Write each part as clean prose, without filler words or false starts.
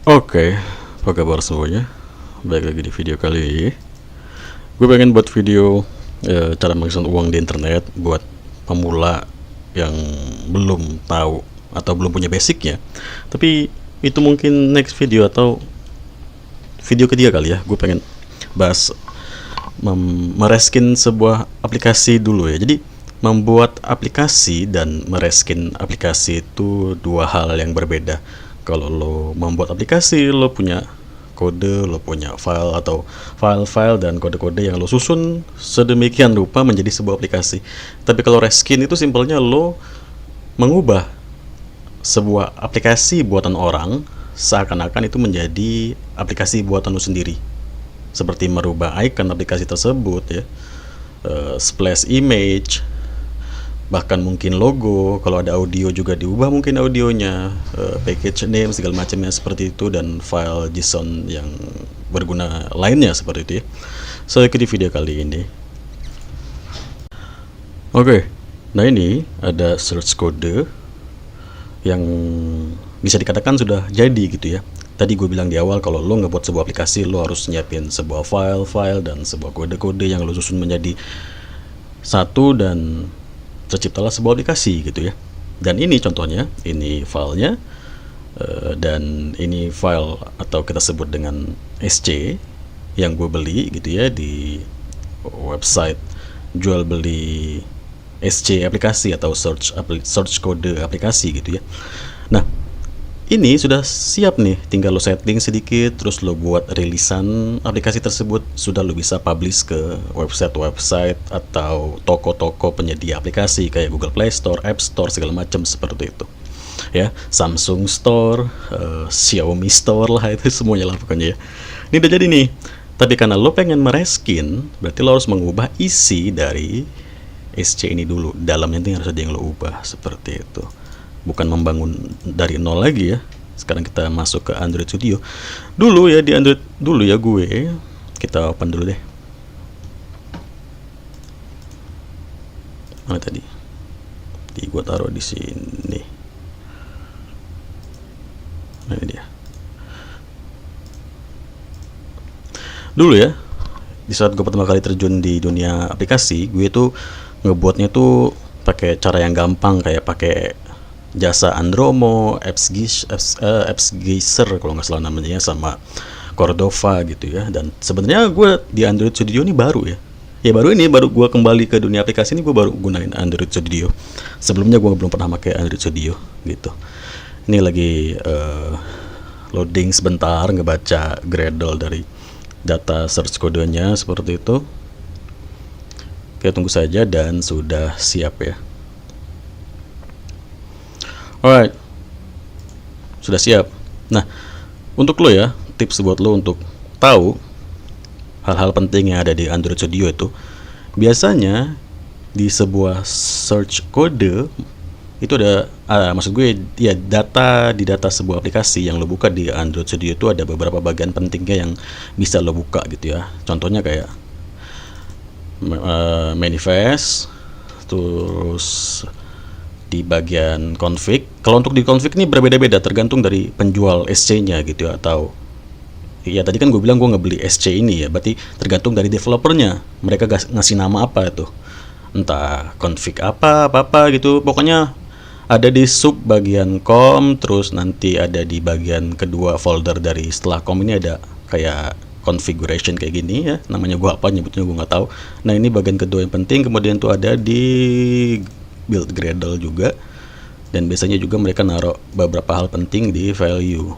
Oke, apa kabar semuanya? Baik lagi di video kali ini. Gue pengen buat video cara menghasilkan uang di internet buat pemula yang belum tahu atau belum punya basicnya. Tapi itu mungkin next video atau video ketiga kali ya. Gue pengen bahas mereskin sebuah aplikasi dulu ya. Jadi membuat aplikasi dan mereskin aplikasi itu dua hal yang berbeda. Kalau lo membuat aplikasi, lo punya kode, lo punya file atau file-file dan kode-kode yang lo susun sedemikian rupa menjadi sebuah aplikasi. Tapi kalau reskin itu simpelnya lo mengubah sebuah aplikasi buatan orang seakan-akan itu menjadi aplikasi buatan lo sendiri. Seperti merubah icon aplikasi tersebut ya, splash image, bahkan mungkin logo. Kalau ada audio juga diubah mungkin audionya, package name segala macamnya seperti itu, dan file JSON yang berguna lainnya seperti itu ya. So ikuti video kali ini. Oke, nah ini ada search code yang bisa dikatakan sudah jadi gitu ya. Tadi gue bilang di awal kalau lo ngebuat sebuah aplikasi, lo harus nyiapin sebuah file-file dan sebuah kode-kode yang lo susun menjadi satu dan terciptalah sebuah aplikasi gitu ya. Dan ini contohnya, ini filenya, dan ini file atau kita sebut dengan SC yang gue beli gitu ya di website jual beli SC aplikasi atau search code aplikasi gitu ya. Nah, ini sudah siap nih, tinggal lo setting sedikit, terus lo buat rilisan aplikasi tersebut, sudah lo bisa publish ke website-website atau toko-toko penyedia aplikasi kayak Google Play Store, App Store, segala macam seperti itu. Ya, Samsung Store, Xiaomi Store lah, itu semuanya lah pokoknya ya. Ini udah jadi nih. Tapi karena lo pengen mereskin, berarti lo harus mengubah isi dari SC ini dulu. Dalamnya itu harus ada yang lo ubah seperti itu. Bukan membangun dari nol lagi ya. Sekarang kita masuk ke Android Studio dulu ya. Di Android dulu ya, kita open dulu deh. Mana tadi? Gue taruh di sini. Nah, ini dia. Dulu ya, di saat gue pertama kali terjun di dunia aplikasi, gue tuh ngebuatnya tuh pakai cara yang gampang, kayak pakai jasa Andromo, AppsGeyser kalau nggak salah namanya, sama Cordova gitu ya. Dan sebenarnya gue di Android Studio ini baru ya. Ya baru gue kembali ke dunia aplikasi ini, gue baru gunain Android Studio. Sebelumnya gue belum pernah pakai Android Studio gitu. Ini lagi loading sebentar, ngebaca Gradle dari data search kodenya seperti itu. Oke, tunggu saja dan sudah siap ya. Alright, sudah siap. Nah, untuk lo ya, tips buat lo untuk tahu hal-hal penting yang ada di Android Studio itu, biasanya di sebuah search kode itu ada, maksud gue ya, di data sebuah aplikasi yang lo buka di Android Studio itu ada beberapa bagian pentingnya yang bisa lo buka gitu ya. Contohnya kayak manifest, terus di bagian config. Kalau untuk di config ini berbeda-beda tergantung dari penjual SC-nya gitu ya, atau ya tadi kan gue bilang gue ngebeli SC ini ya, berarti tergantung dari developernya, mereka ngasih nama apa itu, entah config apa gitu. Pokoknya ada di sub bagian com, terus nanti ada di bagian kedua folder dari setelah com ini ada kayak configuration kayak gini ya, namanya gue apa nyebutnya gue nggak tahu. Nah, ini bagian kedua yang penting. Kemudian tuh ada di build Gradle juga, dan biasanya juga mereka naruh beberapa hal penting di value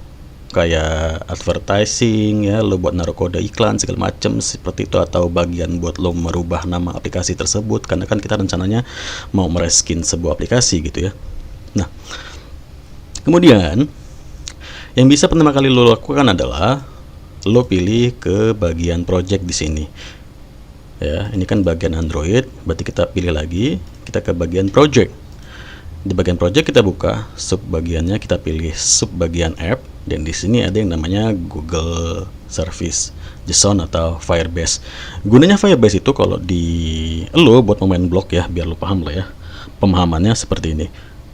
kayak advertising ya, lo buat naruh kode iklan segala macam seperti itu, atau bagian buat lo merubah nama aplikasi tersebut karena kan kita rencananya mau mereskin sebuah aplikasi gitu ya. Nah, kemudian yang bisa pertama kali lo lakukan adalah lo pilih ke bagian project di sini. Ya, ini kan bagian Android, berarti kita pilih lagi, kita ke bagian project. Di bagian project kita buka sub bagiannya, kita pilih sub bagian app, dan di sini ada yang namanya Google Service JSON atau Firebase. Gunanya Firebase itu kalau di lo buat pemain blog ya, biar lo paham lah ya. Pemahamannya seperti ini.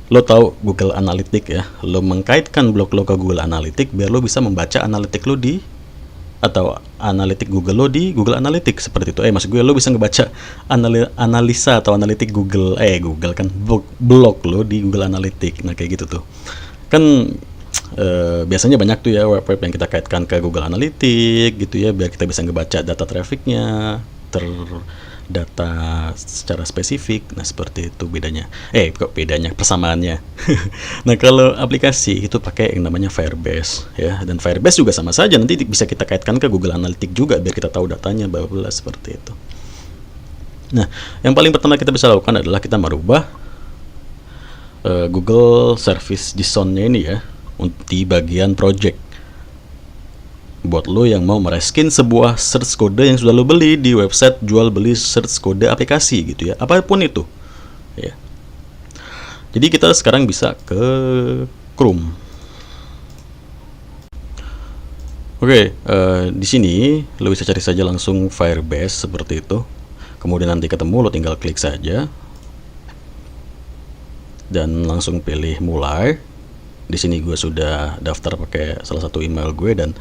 Lo tahu Google Analytics ya, lo mengkaitkan blog lo ke Google Analytics biar lo bisa membaca analitik lo di, atau analitik Google lo di Google Analytics seperti itu. Maksud gue lo bisa ngebaca analisa atau analitik Google Google kan blog lo di Google Analytics. Nah kayak gitu tuh kan. Biasanya banyak tuh ya web-web yang kita kaitkan ke Google Analytics gitu ya, biar kita bisa ngebaca data trafficnya, data secara spesifik. Nah seperti itu bedanya. Kok bedanya, persamaannya. Nah kalau aplikasi itu pakai yang namanya Firebase ya, dan Firebase juga sama saja, nanti bisa kita kaitkan ke Google Analytics juga biar kita tahu datanya, bla bla seperti itu. Nah yang paling pertama kita bisa lakukan adalah kita merubah Google Service JSON-nya ini ya di bagian project. Buat lo yang mau mereskin sebuah search code yang sudah lo beli di website jual beli search code aplikasi gitu ya, apapun itu ya. Jadi kita sekarang bisa ke Chrome. Oke, di sini lo bisa cari saja langsung Firebase seperti itu. Kemudian nanti ketemu, lo tinggal klik saja dan langsung pilih mulai. Di sini gue sudah daftar pakai salah satu email gue, dan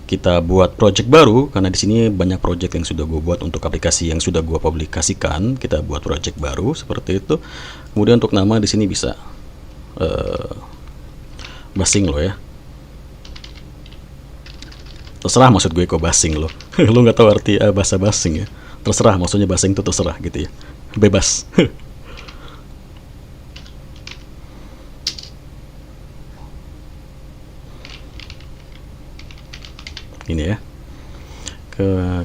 kita buat project baru karena di sini banyak project yang sudah gue buat untuk aplikasi yang sudah gue publikasikan. Kita buat project baru seperti itu. Kemudian untuk nama di sini bisa basing lo ya. Terserah, maksud gue kok basing lo. Lo nggak tahu arti bahasa basing ya. Terserah, maksudnya basing itu terserah gitu ya. Bebas. Ini ya.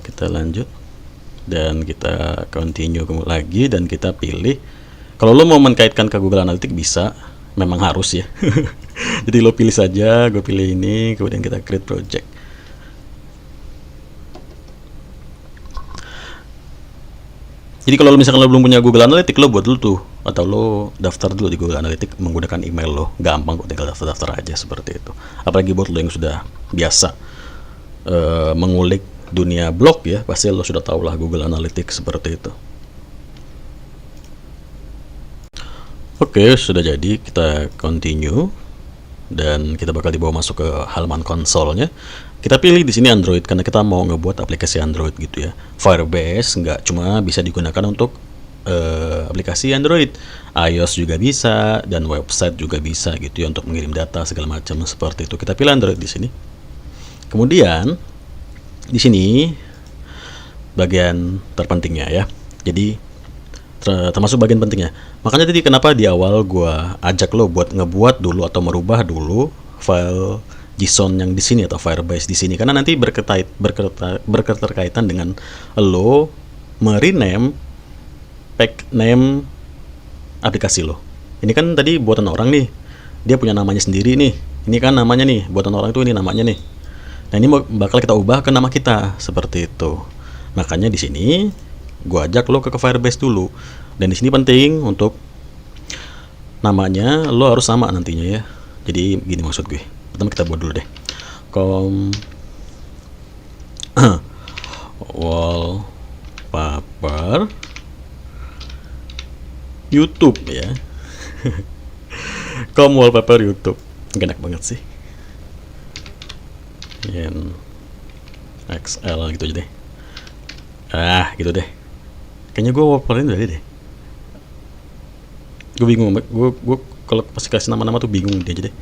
Kita lanjut dan kita continue lagi, dan kita pilih. Kalau lo mau mengkaitkan ke Google Analytics bisa, memang harus ya. Jadi lo pilih saja, gue pilih ini, kemudian kita create project. Jadi kalau misalkan lo belum punya Google Analytics, lo buat dulu tuh, atau lo daftar dulu di Google Analytics menggunakan email lo. Gampang kok, tinggal daftar aja seperti itu. Apalagi buat lo yang sudah biasa mengulik dunia blog ya, pasti lo sudah tahu lah Google Analytics seperti itu. Oke, sudah jadi. Kita continue dan kita bakal dibawa masuk ke halaman konsolnya. Kita pilih di sini Android karena kita mau ngebuat aplikasi Android gitu ya. Firebase nggak cuma bisa digunakan untuk aplikasi Android, iOS juga bisa, dan website juga bisa gitu ya, untuk mengirim data segala macam seperti itu. Kita pilih Android di sini. Kemudian di sini bagian terpentingnya ya. Jadi termasuk bagian pentingnya. Makanya tadi kenapa di awal gua ajak lo buat ngebuat dulu atau merubah dulu file JSON yang di sini atau Firebase di sini, karena nanti berketerkaitan dengan lo merename pack name aplikasi lo. Ini kan tadi buatan orang nih, dia punya namanya sendiri nih. Ini kan namanya nih, buatan orang itu ini namanya nih. Nah ini bakal kita ubah ke nama kita seperti itu. Makanya di sini gua ajak lo ke Firebase dulu. Dan di sini penting untuk namanya lo harus sama nantinya ya. Jadi gini maksud gue. Pertama kita buat dulu deh. Wallpaper YouTube ya. Wallpaper YouTube. Enak banget sih. XL gitu aja deh. Gitu deh. Kayaknya gue wallpaperin udah deh. Gue bingung. Gue kalau pasti kasih nama-nama tuh bingung dia aja deh.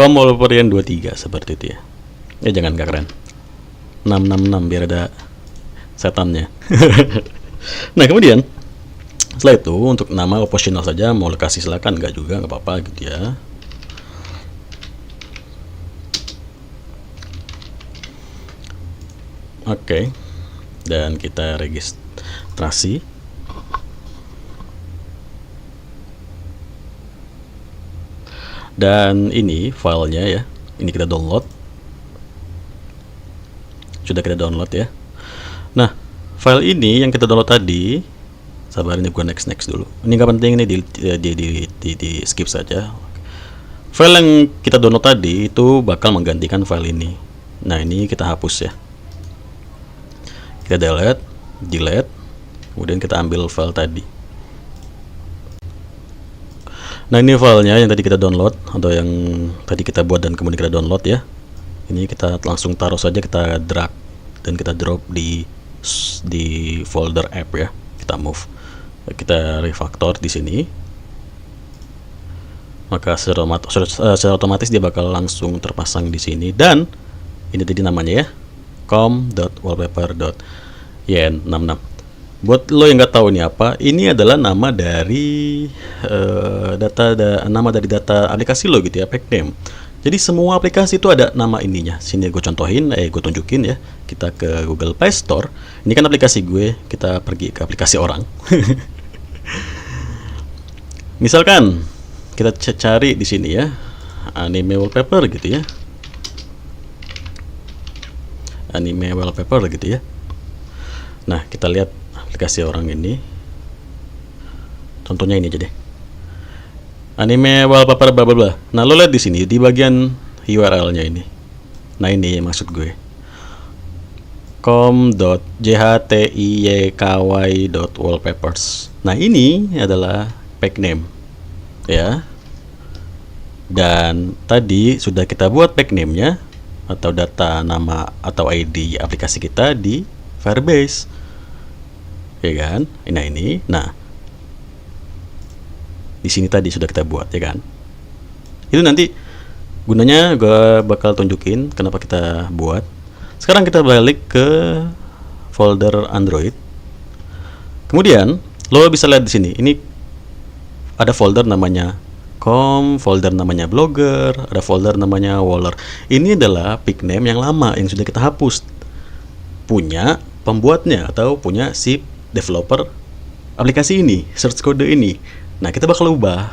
Wallpaperin 23 seperti itu ya. Jangan gak keren. 666 biar ada setannya. Nah kemudian setelah itu untuk nama optional saja, mau kasih silakan, nggak juga nggak apa-apa gitu ya. Oke, dan kita registrasi. Dan ini filenya ya, ini kita download. Sudah kita download ya. Nah, file ini yang kita download tadi, sabar ini gua next dulu. Ini nggak penting, ini di skip saja. File yang kita download tadi itu bakal menggantikan file ini. Nah, ini kita hapus ya. Kita delete, kemudian kita ambil file tadi. Nah, ini filenya yang tadi kita download atau yang tadi kita buat dan kemudian kita download ya. Ini kita langsung taruh saja, kita drag dan kita drop di folder app ya. Kita move, kita refactor di sini. Maka secara otomatis dia bakal langsung terpasang di sini, dan ini tadi namanya ya, com.wallpaper.yen66. Buat lo yang nggak tahu ini apa, ini adalah nama dari nama dari data aplikasi lo gitu ya, pack name. Jadi semua aplikasi itu ada nama ininya. Sini gue contohin, gue tunjukin ya. Kita ke Google Play Store. Ini kan aplikasi gue, kita pergi ke aplikasi orang. Misalkan kita cari di sini ya, anime wallpaper gitu ya. Anime wallpaper gitu ya. Nah, kita lihat aplikasi orang ini. Contohnya ini aja deh. Anime wallpaper bla bla bla. Nah, lo lihat di sini di bagian URL-nya ini. Nah, ini maksud gue. com.jhtiykwy.wallpapers. Nah, ini adalah pack name ya. Dan tadi sudah kita buat pack name-nya atau data nama atau ID aplikasi kita di Firebase. Ya kan? Nah, ini. Nah, di sini tadi sudah kita buat ya kan. Itu nanti gunanya gue bakal tunjukin kenapa kita buat. Sekarang kita balik ke folder Android. Kemudian lo bisa lihat di sini. Ini ada folder namanya folder namanya blogger, ada folder namanya waller. Ini adalah pick name yang lama yang sudah kita hapus. Punya pembuatnya atau punya si developer aplikasi ini, search code ini. Nah, kita bakal ubah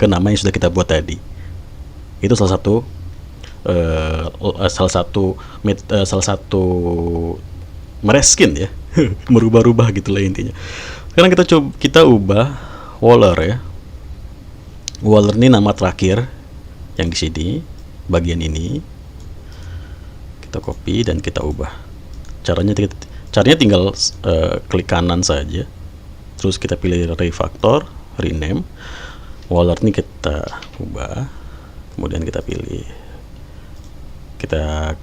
ke nama yang sudah kita buat tadi. Itu salah satu mereskin ya, merubah-rubah gitulah intinya. Sekarang kita ubah waller ya. Waller ini nama terakhir yang di sini, bagian ini. Kita copy dan kita ubah. Caranya tinggal klik kanan saja. Terus kita pilih refactor, rename. Waller ini kita ubah. Kemudian kita pilih, kita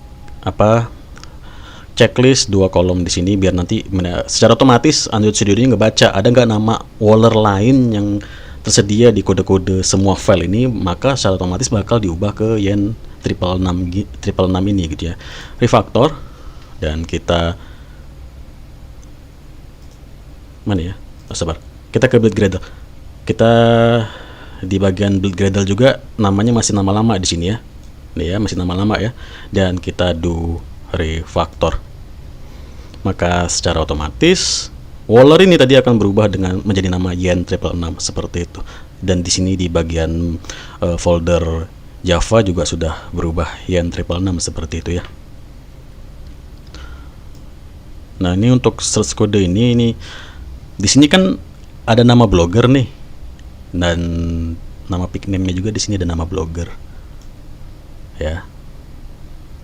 checklist 2 kolom di sini biar nanti secara otomatis Android Studio ini ngebaca ada nggak nama waller lain yang tersedia di kode-kode semua file ini, maka secara otomatis bakal diubah ke yen 666 ini gitu ya. Refactor dan kita mana ya? Sabar. Kita ke build Gradle. Kita di bagian build Gradle juga namanya masih nama lama di sini ya. Nih ya, masih nama lama ya. Dan kita do refactor. Maka secara otomatis waller ini tadi akan berubah dengan menjadi nama yen 666 seperti itu. Dan di sini di bagian folder Java juga sudah berubah yen 666 seperti itu ya. Nah, ini untuk search code ini di sini kan ada nama blogger nih. Dan nama pick name-nya juga di sini ada nama blogger. Ya.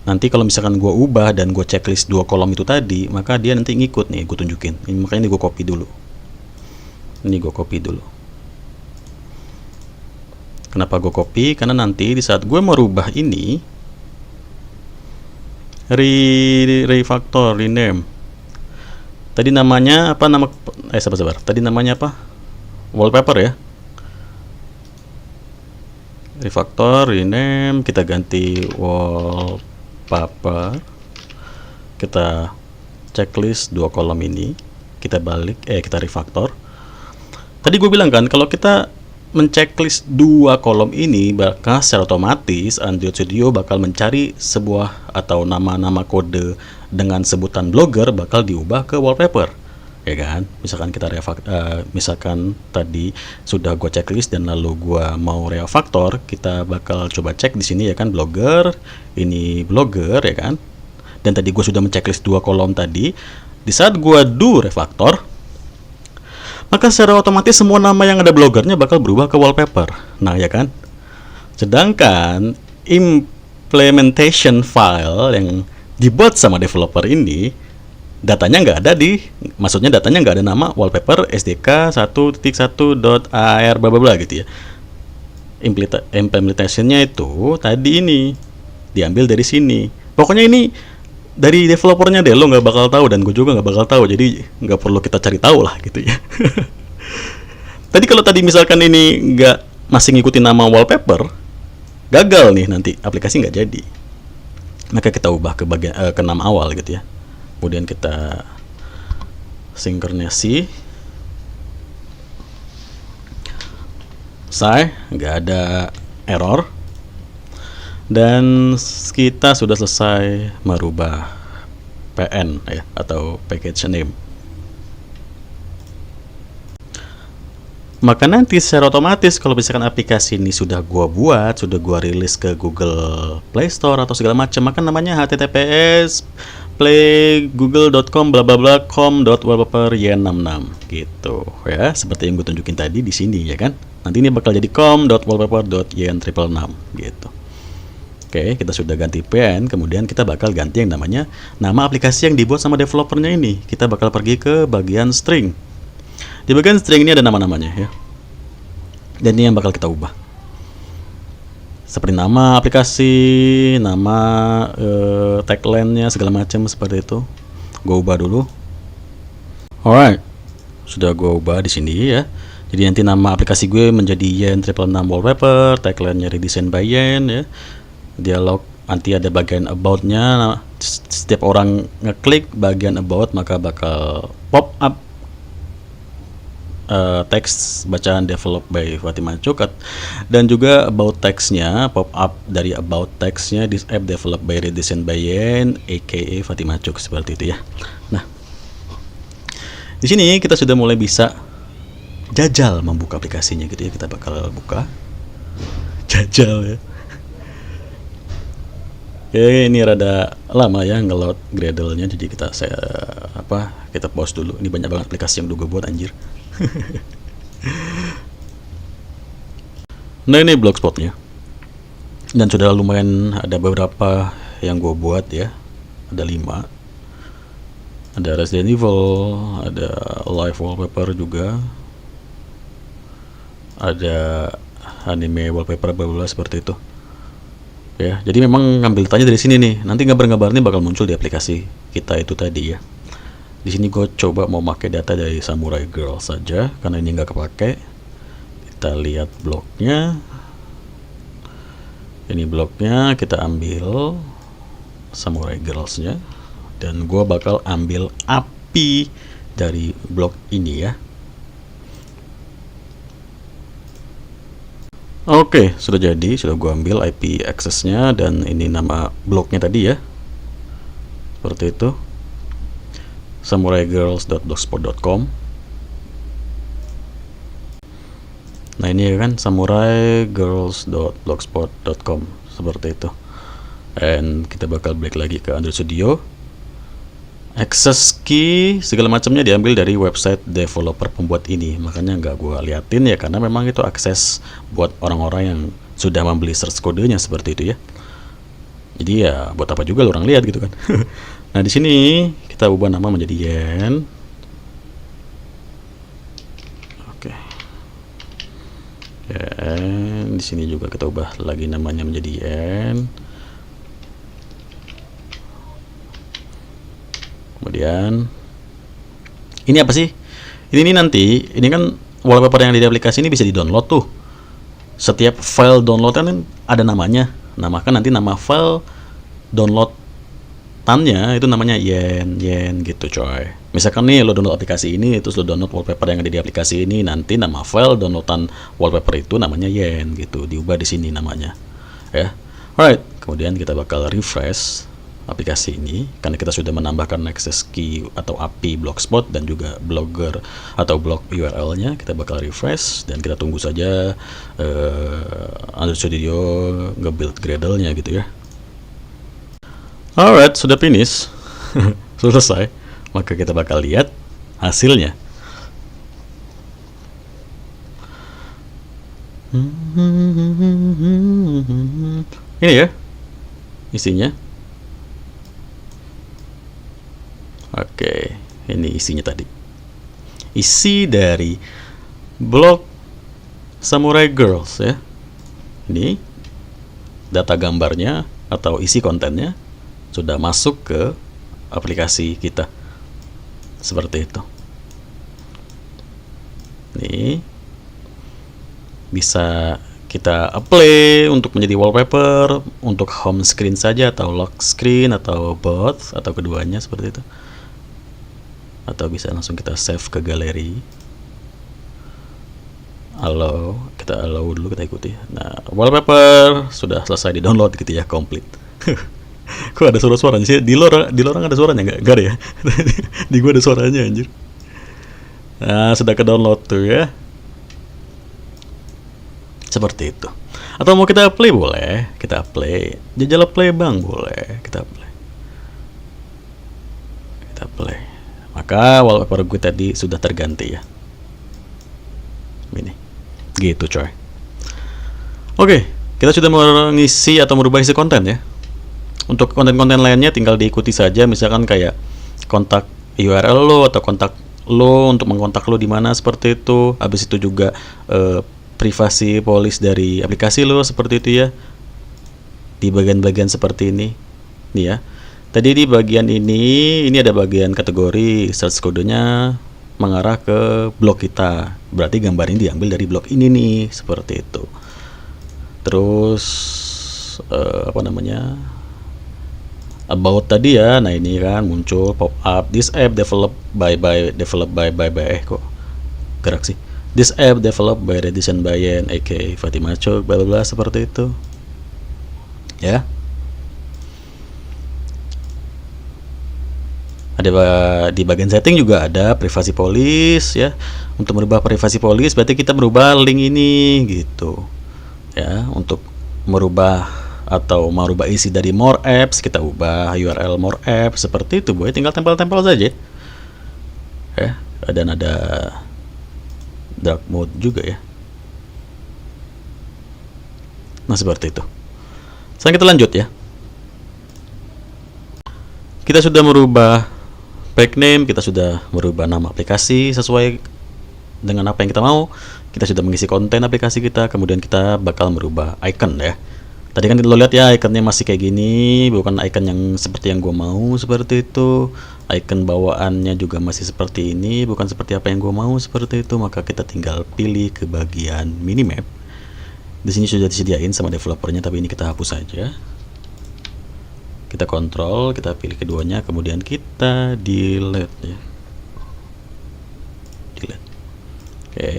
Nanti kalau misalkan gue ubah dan gue checklist 2 kolom itu tadi, maka dia nanti ngikut nih, gue tunjukin. Makanya ini gue copy dulu. Kenapa gue copy? Karena nanti di saat gue mau rubah ini, refactor, rename. Tadi namanya apa? Sabar. Tadi namanya apa? Wallpaper ya. Refactor, rename, kita ganti wallpaper. Kita checklist 2 kolom ini, kita refactor. Tadi gue bilang kan kalau kita menceklis 2 kolom ini, maka secara otomatis Android Studio bakal mencari sebuah atau nama-nama kode dengan sebutan blogger bakal diubah ke wallpaper. Ya kan, misalkan tadi sudah gue checklist dan lalu gue mau refactor, kita bakal coba cek di sini ya kan, blogger, ini blogger ya kan. Dan tadi gue sudah menceklis 2 kolom tadi. Di saat gue do refactor, maka secara otomatis semua nama yang ada bloggernya bakal berubah ke wallpaper. Nah ya kan. Sedangkan implementation file yang dibuat sama developer ini, datanya nggak ada datanya nggak ada nama wallpaper sdk 1.1.ar bla bla bla gitu ya. implementationnya itu tadi ini diambil dari sini. Pokoknya ini dari developernya deh, lo nggak bakal tahu dan gue juga nggak bakal tahu, jadi nggak perlu kita cari tahu lah gitu ya. Tadi kalau tadi misalkan ini nggak masih ngikutin nama wallpaper, gagal nih, nanti aplikasi nggak jadi. Maka kita ubah ke bagian ke nama awal gitu ya. Kemudian kita sinkronisi, nggak ada error, dan kita sudah selesai merubah PN ya, atau package name. Maka nanti secara otomatis kalau misalkan aplikasi ini sudah gua buat, sudah gua rilis ke Google Play Store atau segala macam, maka namanya https playgoogle.com bla bla bla com.wallpaper y66 gitu ya, seperti yang gue tunjukin tadi di sini ya kan. Nanti ini bakal jadi com.wallpaper.yn666 gitu. Oke, kita sudah ganti PN, kemudian kita bakal ganti yang namanya nama aplikasi yang dibuat sama developernya ini. Kita bakal pergi ke bagian string. Di bagian string ini ada nama-namanya ya. Dan ini yang bakal kita ubah. Seperti nama aplikasi, nama tagline-nya, segala macam seperti itu. Gue ubah dulu. Alright, sudah gue ubah di sini ya. Jadi nanti nama aplikasi gue menjadi Yen666 Wallpaper, tagline-nya redesign by Yen ya. Dialog nanti ada bagian about-nya. Setiap orang ngeklik bagian about maka bakal pop up teks bacaan develop by Fatima Cukat, dan juga about text-nya pop up dari about text-nya this app developed by redesign by Yen aka Fatima Cuk, seperti itu ya. Nah, di sini kita sudah mulai bisa jajal membuka aplikasinya gitu ya. Kita bakal buka jajal ya. Oke, ini rada lama ya ngeload Gradle-nya, jadi kita pause dulu. Ini banyak banget aplikasi yang udah gue buat anjir. Nah, ini blogspotnya, dan sudah lumayan ada beberapa yang gue buat ya. Ada 5. Ada Resident Evil, ada Live Wallpaper juga, ada anime wallpaper bla seperti itu ya. Jadi memang ngambil datanya dari sini nih. Nanti gambar-gambarnya bakal muncul di aplikasi kita itu tadi ya. Di sini gue coba mau pakai data dari Samurai Girl saja karena ini nggak kepake. Kita lihat blognya. Ini blognya, kita ambil Samurai Girls-nya, dan gue bakal ambil API dari blog ini ya. Oke, sudah jadi, sudah gue ambil IP access-nya, dan ini nama blognya tadi ya. Seperti itu. samuraigirls.blogspot.com. Nah, ini kan samuraigirls.blogspot.com, seperti itu. Dan kita bakal balik lagi ke Android Studio. Access key segala macamnya diambil dari website developer pembuat ini, makanya nggak gue liatin ya, karena memang itu akses buat orang-orang yang sudah membeli source kodenya seperti itu ya. Jadi ya buat apa juga orang lihat gitu kan. Nah, di sini kita ubah nama menjadi Yen. Oke. Yen. Di sini juga kita ubah lagi namanya menjadi Yen. Kemudian ini apa sih? Ini nanti, ini kan wallpaper yang di aplikasi ini bisa di-download tuh. Setiap file download kan ada namanya. Namakan nanti nama file downloadannya itu namanya Yen gitu coy. Misalkan nih lo download aplikasi ini, terus lo download wallpaper yang ada di aplikasi ini, nanti nama file downloadan wallpaper itu namanya Yen gitu. Diubah di sini namanya. Ya. Alright, kemudian kita bakal refresh aplikasi ini karena kita sudah menambahkan access key atau API Blogspot dan juga blogger atau blog URL-nya. Kita bakal refresh dan kita tunggu saja Android Studio nge-build Gradle-nya gitu ya. Alright, sudah finish. Selesai. Maka kita bakal lihat hasilnya. Ini ya isinya. Oke, ini isinya tadi. Isi dari blog Samurai Girls ya. Ini data gambarnya atau isi kontennya sudah masuk ke aplikasi kita. Seperti itu. Nih, bisa kita apply untuk menjadi wallpaper, untuk home screen saja atau lock screen atau both atau keduanya seperti itu. Atau bisa langsung kita save ke galeri. Kita allow dulu, kita ikuti. Nah, wallpaper sudah selesai di-download gitu ya, komplit. Kok ada suara-suaranya sih? Di luar ada suaranya nggak ada ya? Di gua ada suaranya anjir. Nah, sudah ke-download tuh ya. Seperti itu. Atau mau kita play boleh, kita play. Jajal play bang boleh, kita play. Kita play. Maka wallpaper gue tadi sudah terganti ya. Ini, gitu coy. Oke, kita sudah mengisi atau merubah isi konten ya. Untuk konten-konten lainnya tinggal diikuti saja. Misalkan kayak kontak URL lo atau kontak lo untuk mengkontak lo di mana seperti itu. Habis itu juga privasi policy dari aplikasi lo seperti itu ya, di bagian-bagian seperti ini nih ya. Tadi di bagian ini ada bagian kategori, search kodenya mengarah ke blog kita, berarti gambar ini diambil dari blog ini nih, seperti itu. Terus about tadi ya, nah ini kan muncul pop up, this app developed by kok gerak sih. This app developed by Redison Bayen, aka Fatima Chok, bla bla seperti itu. Ya. Ada di bagian setting juga ada privasi policy ya. Untuk merubah privasi policy berarti kita merubah link ini gitu. Ya, untuk merubah atau merubah isi dari more apps, kita ubah URL more apps seperti itu, boy. Tinggal tempel-tempel saja. Ya, dan ada dark mode juga ya. Nah, seperti itu. Sekarang kita lanjut ya. Kita sudah merubah back name, kita sudah merubah nama aplikasi sesuai dengan apa yang kita mau. Kita sudah mengisi konten aplikasi kita, kemudian kita bakal merubah icon ya. Tadi kan lo lihat ya, ikonnya masih kayak gini, bukan icon yang seperti yang gue mau seperti itu. Icon bawaannya juga masih seperti ini, bukan seperti apa yang gue mau seperti itu. Maka kita tinggal pilih ke bagian minimap. Di sini sudah disediain sama developernya, tapi ini kita hapus saja. Kita kontrol, kita pilih keduanya, kemudian kita delete ya. Delete. Oke.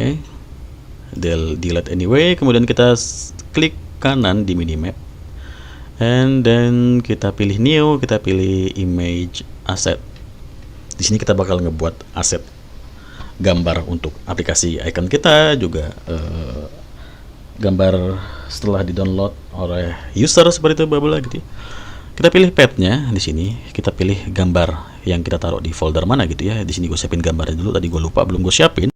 Delete anyway, kemudian kita klik kanan di minimap, and then kita pilih new, kita pilih image asset. Di sini kita bakal ngebuat aset gambar untuk aplikasi icon kita, juga gambar setelah di-download oleh user seperti itu, babla gitu. Kita pilih path-nya di sini, kita pilih gambar yang kita taruh di folder mana gitu ya. Di sini gue siapin gambarnya dulu, tadi gue lupa belum gue siapin.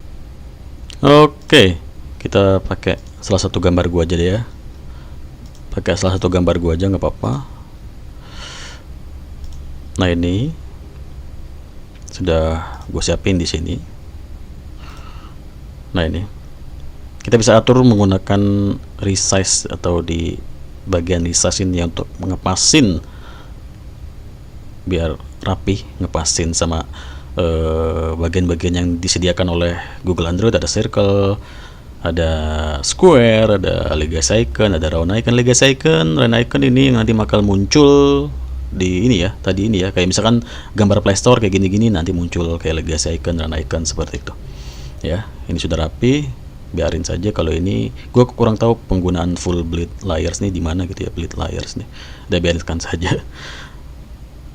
Oke, kita pakai salah satu gambar gue aja deh ya. Pakai salah satu gambar gua aja nggak apa-apa. Nah, ini sudah gue siapin di sini. Nah, ini kita bisa atur menggunakan resize atau di bagian resize ini untuk ngepasin biar rapi, ngepasin sama bagian-bagian yang disediakan oleh Google Android. Ada circle, ada square, ada legacy icon, ada round icon, legacy icon, round icon ini yang nanti bakal muncul di ini ya, tadi ini ya, kayak misalkan gambar Play Store kayak gini-gini nanti muncul kayak legacy icon, round icon seperti itu. Ya, ini sudah rapi, biarin saja. Kalau ini gue kurang tahu penggunaan full bleed layers nih di mana gitu ya, bleed layers nih. Udah biarkan saja.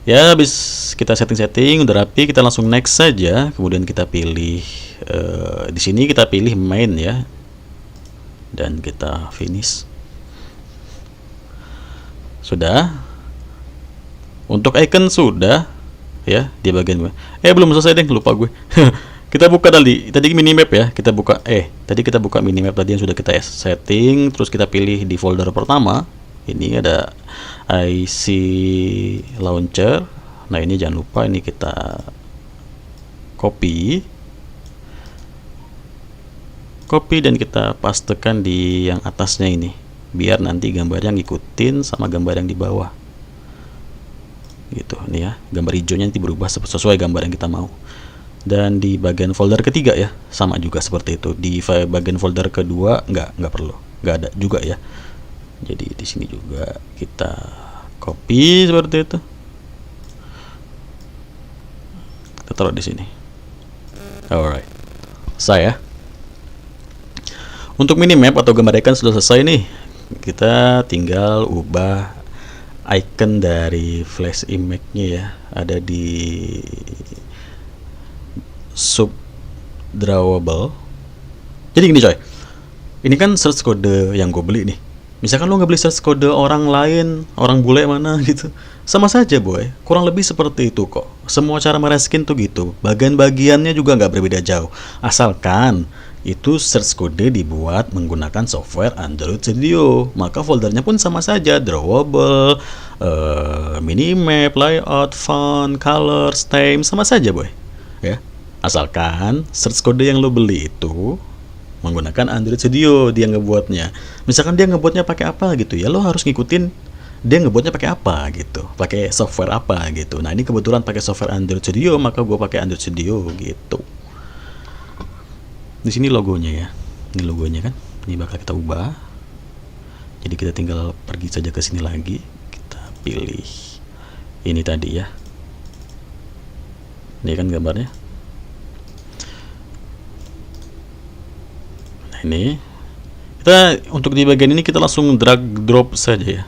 Ya, habis kita setting-setting udah rapi, kita langsung next saja. Kemudian kita pilih di sini kita pilih main ya, dan kita finish. Sudah. Untuk icon sudah ya di bagian belum selesai deh, lupa gue. Kita buka tadi minimap ya, kita buka tadi kita buka minimap tadi yang sudah kita setting, terus kita pilih di folder pertama. Ini ada IC launcher. Nah, ini jangan lupa, ini kita copy dan kita pastekan di yang atasnya ini biar nanti gambarnya ngikutin sama gambar yang di bawah gitu. Nih ya, gambar hijaunya nanti berubah sesuai gambar yang kita mau. Dan di bagian folder ketiga ya sama juga seperti itu. Di bagian folder kedua nggak perlu, nggak ada juga ya. Jadi di sini juga kita copy seperti itu, kita taruh di sini. Alright, saya untuk minimap atau gambar icon sudah selesai nih. Kita tinggal ubah icon dari flash image-nya ya, ada di sub drawable. Jadi gini coy, ini kan search code yang gue beli nih. Misalkan lo nggak beli search code orang lain, orang bule mana gitu, sama saja boy, kurang lebih seperti itu kok. Semua cara mereskin tuh gitu, bagian-bagiannya juga nggak berbeda jauh, asalkan itu search code dibuat menggunakan software Android Studio, maka foldernya pun sama saja, drawable, minimap, layout, font, color, theme, sama saja boy ya. Asalkan search code yang lo beli itu menggunakan Android Studio dia ngebuatnya. Misalkan dia ngebuatnya pakai apa gitu ya, lo harus ngikutin dia ngebuatnya pakai apa gitu, pakai software apa gitu. Nah ini kebetulan pakai software Android Studio, maka gue pakai Android Studio gitu. Di sini logonya ya, ini logonya kan, ini bakal kita ubah. Jadi kita tinggal pergi saja ke sini lagi, kita pilih ini tadi ya. Ini kan gambarnya. Ini kita untuk di bagian ini kita langsung drag drop saja ya.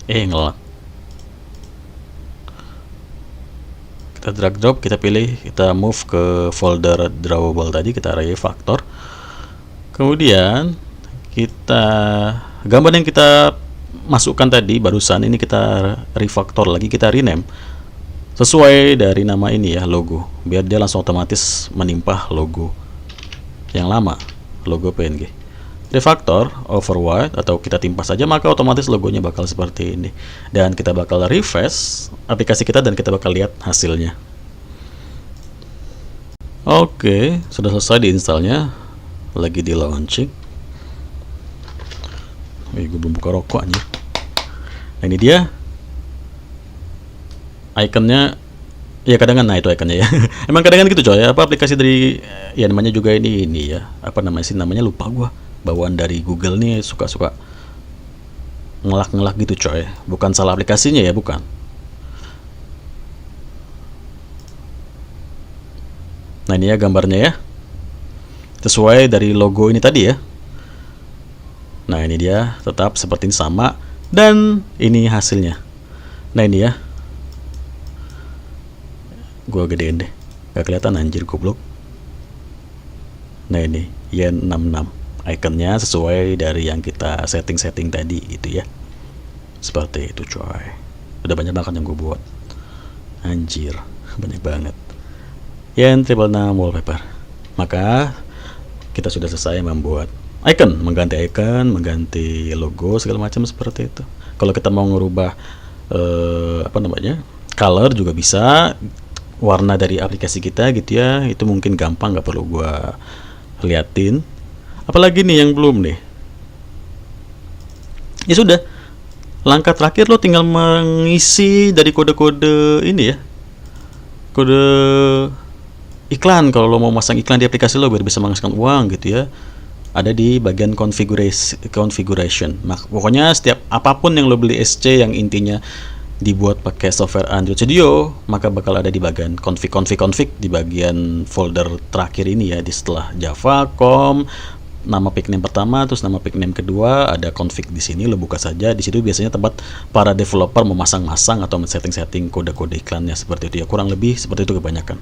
Ngelak. Kita drag drop, kita pilih, kita move ke folder drawable tadi, kita refactor. Kemudian kita gambar yang kita masukkan tadi barusan ini kita refactor lagi, kita rename sesuai dari nama ini ya, logo, biar dia langsung otomatis menimpah logo yang lama, logo PNG. Refactor override atau kita timpah saja, maka otomatis logonya bakal seperti ini. Dan kita bakal refresh aplikasi kita dan kita bakal lihat hasilnya. Oke, sudah selesai diinstalnya, lagi di launching. Gue belum buka rokok aja. Nah ini dia ikonnya. Ya kadang-kadang, nah itu ikonnya ya. Emang kadang-kadang gitu coy, apa aplikasi dari ya namanya juga ini ya, apa namanya sih, namanya lupa gua. Bawaan dari Google nih suka-suka ngelak-ngelak gitu coy. Bukan salah aplikasinya ya, bukan. Nah ini ya gambarnya ya, sesuai dari logo ini tadi ya. Nah ini dia, tetap seperti ini sama, dan ini hasilnya. Nah ini ya, gua gedein deh, gak kelihatan anjir goblok. Nah ini yen 66 ikonnya sesuai dari yang kita setting tadi gitu ya, seperti itu coy. Udah banyak banget yang gue buat, anjir banyak banget. Yen 666 wallpaper. Maka kita sudah selesai membuat icon, mengganti logo segala macam seperti itu. Kalau kita mau ngerubah apa namanya, color juga bisa, warna dari aplikasi kita gitu ya, itu mungkin gampang, nggak perlu gua liatin. Apalagi nih yang belum nih, ya sudah, langkah terakhir lo tinggal mengisi dari kode-kode ini ya, kode iklan. Kalau lo mau masang iklan di aplikasi lo biar bisa menghasilkan uang gitu ya, ada di bagian configuration. Pokoknya setiap apapun yang lo beli SC yang intinya dibuat pakai software Android Studio, maka bakal ada di bagian config di bagian folder terakhir ini ya, di setelah Java, com, nama pickname pertama, terus nama pickname kedua, ada config di sini, lo buka saja. Di situ biasanya tempat para developer memasang-masang atau setting-setting kode-kode iklannya seperti itu ya, kurang lebih seperti itu kebanyakan.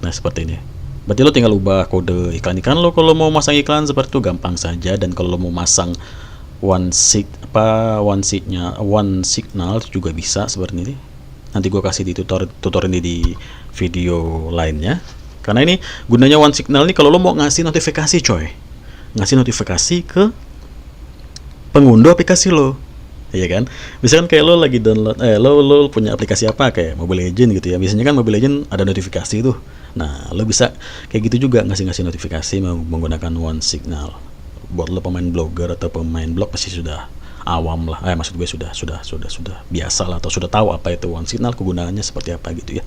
Nah seperti ini. Berarti lo tinggal ubah kode iklan lo. Kalau mau masang iklan seperti itu gampang saja. Dan kalau lo mau masang one signal juga bisa seperti ini. Nanti gue kasih di tutorial ini di video lainnya. Karena ini gunanya one signal nih kalau lo mau ngasih notifikasi coy, ngasih notifikasi ke pengunduh aplikasi lo, iya kan? Misalkan kayak lo lagi download, lo punya aplikasi apa kayak Mobile Legends gitu ya. Biasanya kan Mobile Legends ada notifikasi tuh. Nah lo bisa kayak gitu juga ngasih notifikasi menggunakan one signal. buat lo pemain blogger atau pemain blog pasti sudah awam lah, maksud gue sudah biasa lah, atau sudah tahu apa itu one signal, kegunaannya seperti apa gitu ya.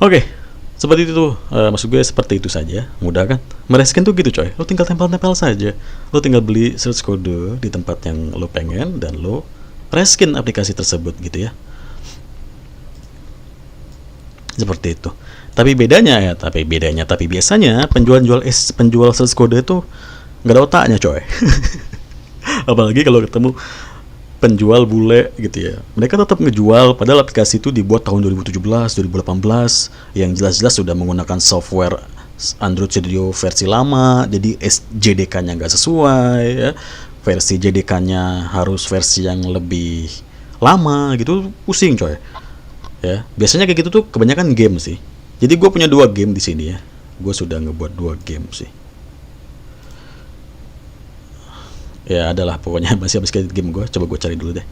Oke, seperti itu, maksud gue seperti itu saja, mudah kan? Mereskin tuh gitu coy, lo tinggal tempel-tempel saja, lo tinggal beli source code di tempat yang lo pengen dan lo reskin aplikasi tersebut gitu ya. Seperti itu. Tapi biasanya penjual source code itu nggak ada otaknya coy. Apalagi kalau ketemu penjual bule gitu ya, mereka tetap ngejual padahal aplikasi itu dibuat tahun 2017, 2018 yang jelas-jelas sudah menggunakan software Android Studio versi lama, jadi JDK-nya nggak sesuai ya, versi JDK-nya harus versi yang lebih lama gitu, pusing coy ya. Biasanya kayak gitu tuh kebanyakan game sih. Jadi gue punya 2 game di sini ya, gue sudah ngebuat 2 game sih ya, adalah pokoknya masih habis game gue. Coba gue cari dulu deh.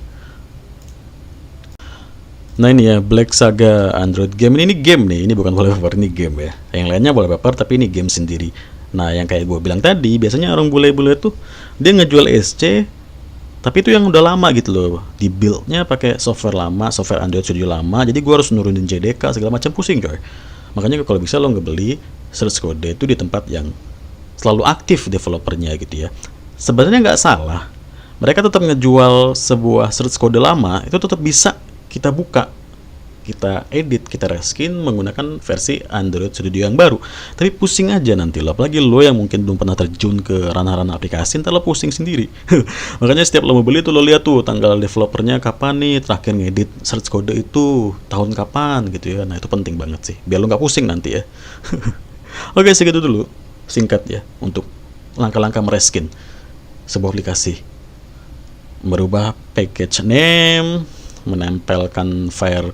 Nah ini ya, Black Saga Android game. Ini game nih, ini bukan wallpaper, ini game ya. Yang lainnya wallpaper tapi ini game sendiri. Nah yang kayak gue bilang tadi, biasanya orang bule-bule tuh dia ngejual SC tapi itu yang udah lama gitu loh, di buildnya pakai software lama, software Android Studio lama, jadi gue harus nurunin JDK segala macam, pusing coy. Makanya kalau bisa lo ngebeli source code itu di tempat yang selalu aktif developernya gitu ya. Sebenarnya nggak salah, mereka tetap ngejual sebuah source code lama, itu tetap bisa kita buka, kita edit, kita reskin menggunakan versi Android Studio yang baru. Tapi pusing aja nanti lo, apalagi lo yang mungkin belum pernah terjun ke ranah-ranah aplikasi, ntar lo pusing sendiri. Makanya setiap lo mau beli tuh lo lihat tuh tanggal developernya kapan nih, terakhir ngedit source code itu tahun kapan gitu ya. Nah itu penting banget sih, biar lo nggak pusing nanti ya. Oke, segitu dulu singkat ya untuk langkah-langkah mereskin sebuah aplikasi. Merubah package name, menempelkan file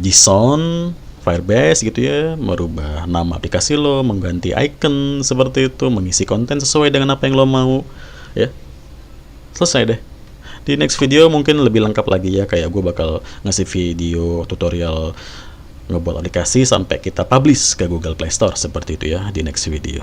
JSON, Firebase gitu ya, merubah nama aplikasi lo, mengganti icon seperti itu, mengisi konten sesuai dengan apa yang lo mau ya. Selesai deh. Di next video mungkin lebih lengkap lagi ya, kayak gue bakal ngasih video tutorial ngebuat aplikasi sampai kita publish ke Google Play Store seperti itu ya di next video.